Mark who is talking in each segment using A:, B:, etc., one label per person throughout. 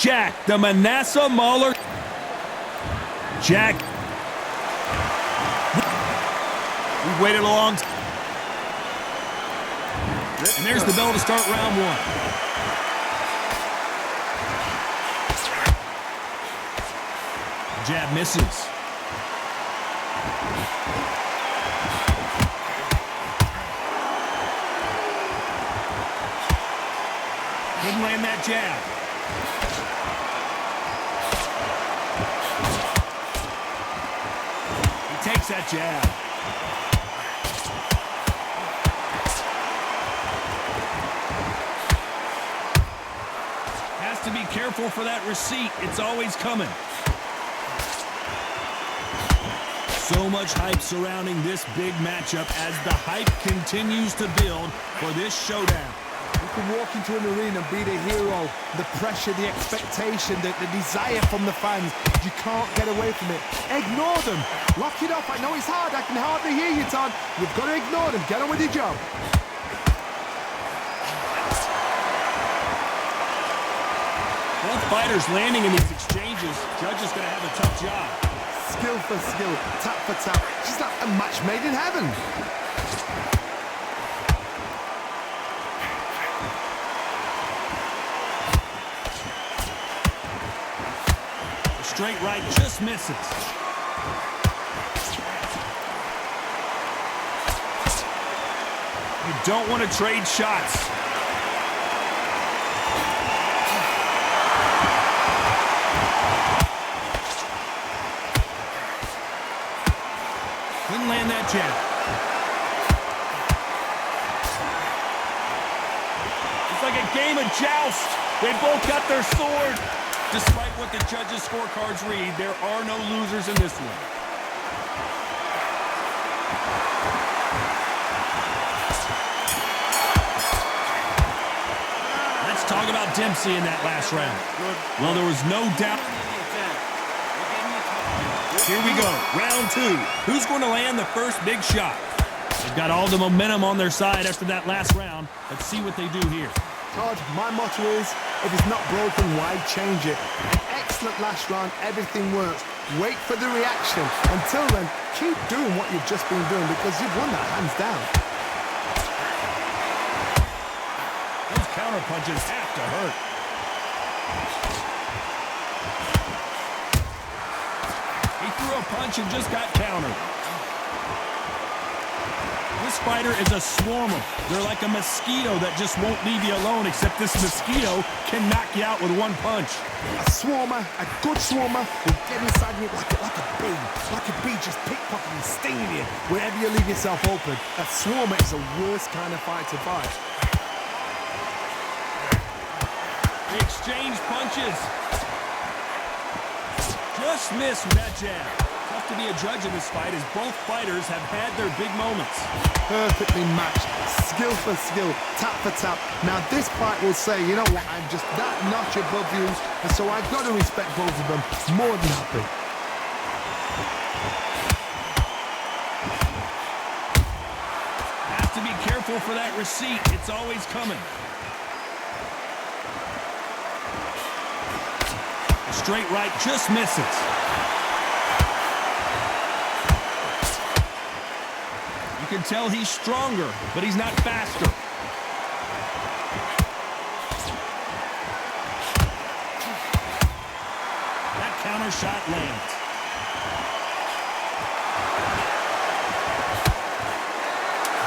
A: Jack, the Manasseh Mauler. Jack. We waited a long time. And there's the bell to start round one. Jab misses. Couldn't land that jab. He takes that jab. Has to be careful for that receipt. It's always coming. So much hype surrounding this big matchup as the hype continues to build for this showdown.
B: You can walk into an arena and be the hero, the pressure, the expectation, the desire from the fans. You can't get away from it. Ignore them. Lock it up. I know it's hard. I can hardly hear you, Todd. You've got to ignore them. Get on with your job.
A: Both fighters landing in these exchanges. Judge is going to have a tough job.
B: Skill for skill, tap for tap. She's like a match made in heaven.
A: The straight right just misses. You don't want to trade shots. Couldn't land that jab. It's like a game of joust. They both got their sword. Despite what the judges' scorecards read, there are no losers in this one. Let's talk about Dempsey in that last round. Well, there was no doubt. Here we go, round two. Who's going to land the first big shot? They've got all the momentum on their side after that last round. Let's see what they do here.
B: Todd, my motto is, if it's not broken, why change it? Excellent last round, everything works. Wait for the reaction. Until then, keep doing what you've just been doing because you've won that hands down.
A: Those counter punches have to hurt. Threw a punch and just got countered. This fighter is a swarmer. They're like a mosquito that just won't leave you alone, except this mosquito can knock you out with one punch.
B: A swarmer, a good swarmer, will get inside you like a bee. Like a bee just pickpocketing, stinging you wherever you leave yourself open. A swarmer is the worst kind of fight to fight.
A: They exchange punches. Just missed with that jab. Tough to be a judge in this fight as both fighters have had their big moments.
B: Perfectly matched, skill for skill, tap for tap. Now this fight will say, you know what, I'm just that notch above you, and so I've got to respect both of them. More than happy.
A: Have to be careful for that receipt. It's always coming. Straight right just misses. You can tell he's stronger, but he's not faster. That counter shot lands.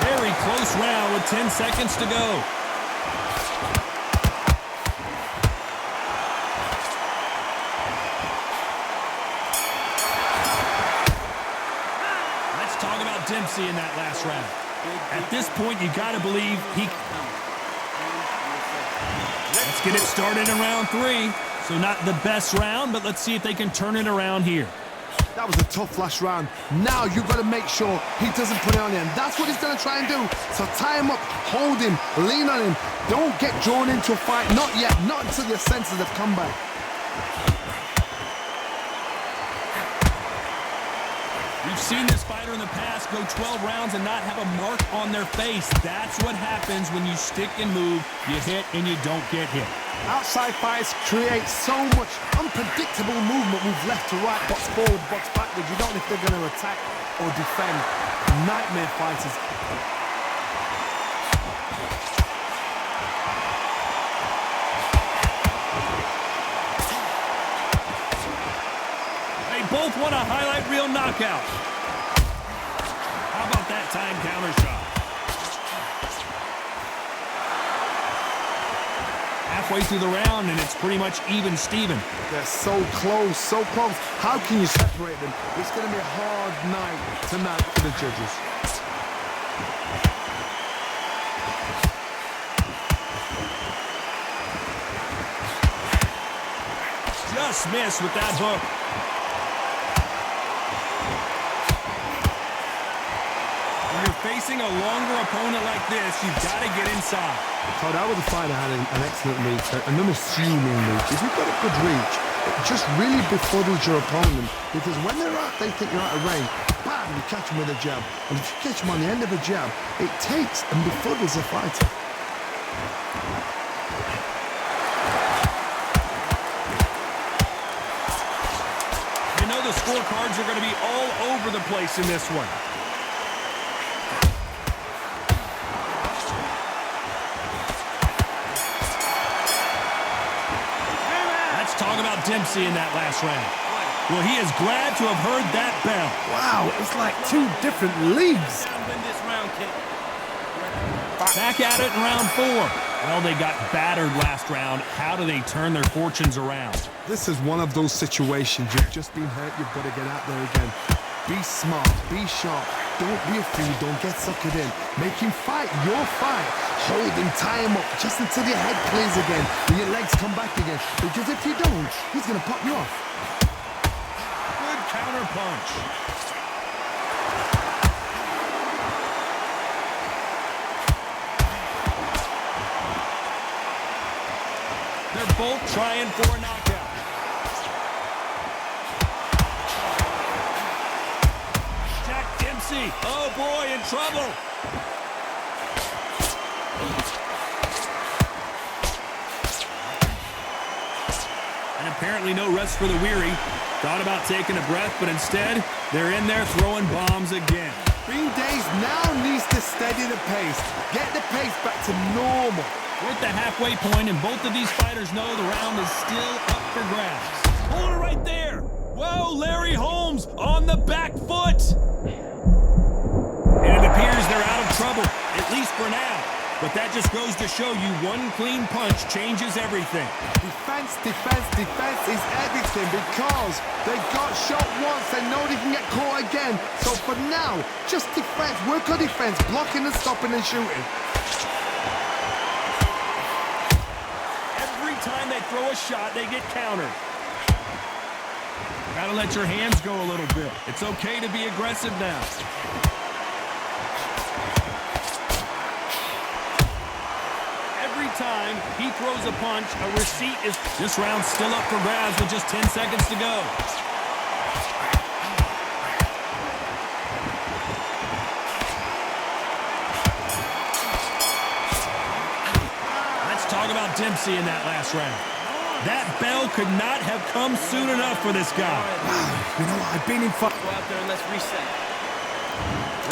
A: Very close round with 10 seconds to go. Dempsey in that last round. At this point, you got to believe he... Let's get it started in round three. So not the best round, but let's see if they can turn it around here.
B: That was a tough last round. Now you've got to make sure he doesn't put it on him. That's what he's going to try and do. So tie him up, hold him, lean on him. Don't get drawn into a fight. Not yet. Not until your senses have come back.
A: We've seen this fighter in the past go 12 rounds and not have a mark on their face. That's what happens when you stick and move. You hit and you don't get hit.
B: Outside fights create so much unpredictable movement. Move left to right, box forward, box backwards. You don't know if they're going to attack or defend. Nightmare fighters.
A: Both want a highlight reel knockout. How about that time counter shot? Halfway through the round, and it's pretty much even Steven.
B: They're so close, so close. How can you separate them? It's going to be a hard night tonight for the judges.
A: Just missed with that hook. When you're facing a longer opponent like this, you've got to get inside.
B: Todd, I would have fighter had an excellent reach, an unassuming reach. If you've got a good reach, it just really befuddles your opponent, because when they're out, they think you're out of range. Bam, you catch them with a jab. And if you catch them on the end of a jab, it takes and befuddles a fighter.
A: You know the scorecards are going to be all over the place in this one. Talk about Dempsey in that last round. Well, he is glad to have heard that bell.
B: Wow, it's like two different leagues.
A: Back at it in round 4. Well, they got battered last round. How do they turn their fortunes around?
B: This is one of those situations. You've just been hurt. You've got to get out there again. Be smart. Be sharp. Don't be afraid. Don't get suckered in. Make him fight your fight. Hold him, tie him up, just until your head clears again and your legs come back again. Because if you don't, he's going to pop you off.
A: Good counter punch. They're both trying for a knockout. Jack Dempsey, oh boy, in trouble. And apparently no rest for the weary. Thought about taking a breath, but instead, they're in there throwing bombs again.
B: Green Days now needs to steady the pace. Get the pace back to normal.
A: We're at the halfway point, and both of these fighters know the round is still up for grabs. Hold it right there. Whoa, Larry Holmes on the back foot. And it appears they're out of trouble, at least for now. But that just goes to show you one clean punch changes everything.
B: Defense, defense, defense is everything, because they got shot once. They know they can get caught again. So for now, just defense. Work on defense, blocking and stopping and shooting.
A: Every time they throw a shot, they get countered. Gotta let your hands go a little bit. It's okay to be aggressive now. Time he throws a punch, a receipt is... This round's still up for grabs with just 10 seconds to go. Let's talk about Dempsey in that last round. That bell could not have come soon enough for this guy.
B: You know what? I've been in fight.
C: Go out there and let's reset.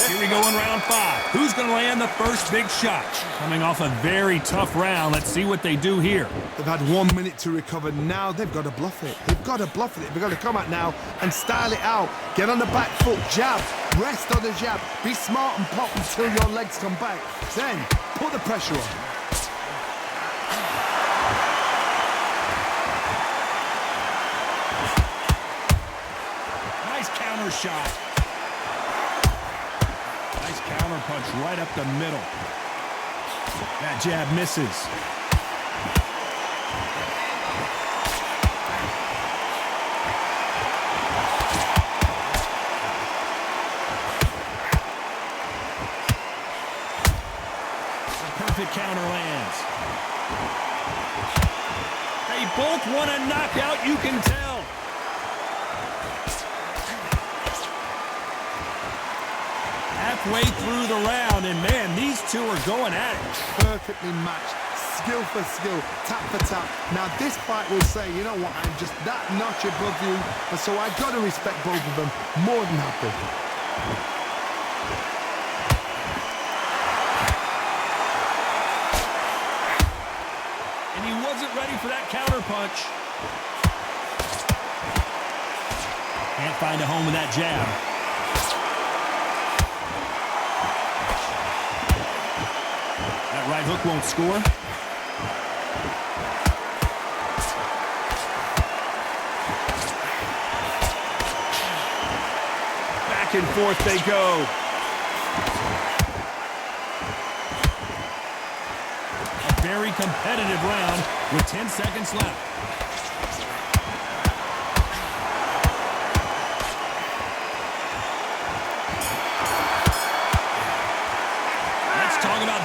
A: Here we go in round 5. Who's going to land the first big shot? Coming off a very tough round. Let's see what they do here.
B: They've had 1 minute to recover. Now they've got to bluff it. They've got to bluff it. They've got to come out now and style it out. Get on the back foot, jab, rest on the jab. Be smart and pop until your legs come back. Then put the pressure on.
A: Nice counter shot. Counter punch right up the middle. That jab misses. The perfect counter lands. They both want a knockout, you can tell. halfway through the round, and man, these two are going at it.
B: Perfectly matched, skill for skill, tap for tap. Now this fight will say, you know what, I'm just that notch above you, and so I got to respect both of them more than happy.
A: And he wasn't ready for that counter punch. Can't find a home with that jab. That right hook won't score. Back and forth they go. A very competitive round with 10 seconds left.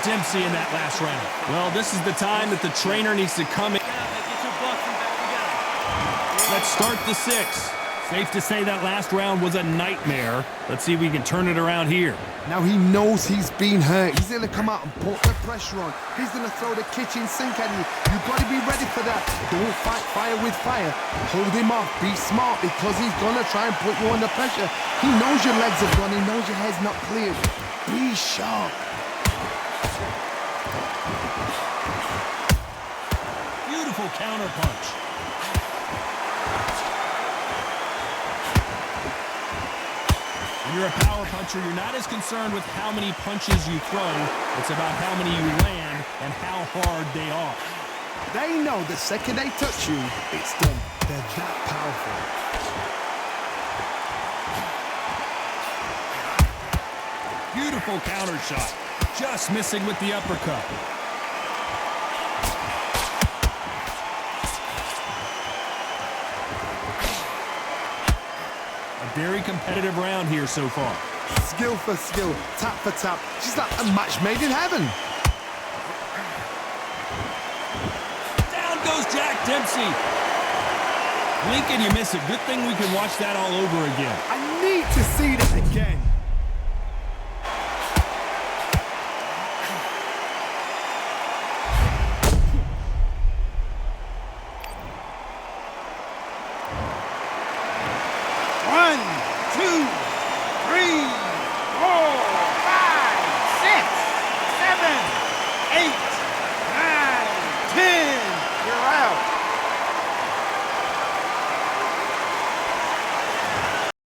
A: Dempsey in that last round. Well, this is the time that the trainer needs to come in. Let's start the sixth. Safe to say that last round was a nightmare. Let's see if we can turn it around here.
B: Now he knows he's been hurt. He's going to come out and put the pressure on. He's going to throw the kitchen sink at you. You've got to be ready for that. Don't fight fire with fire. Hold him off. Be smart because he's going to try and put you under pressure. He knows your legs have gone. He knows your head's not cleared. Be sharp.
A: Beautiful counter punch. When you're a power puncher, you're not as concerned with how many punches you throw. It's about how many you land and how hard they are.
B: They know the second they touch you, it's done. They're that powerful.
A: Beautiful counter shot. Just missing with the uppercut. Very competitive round here so far.
B: Skill for skill, tap for tap. She's like a match made in heaven.
A: Down goes Jack Dempsey. Blink and you miss it. Good thing we can watch that all over again.
B: I need to see this again.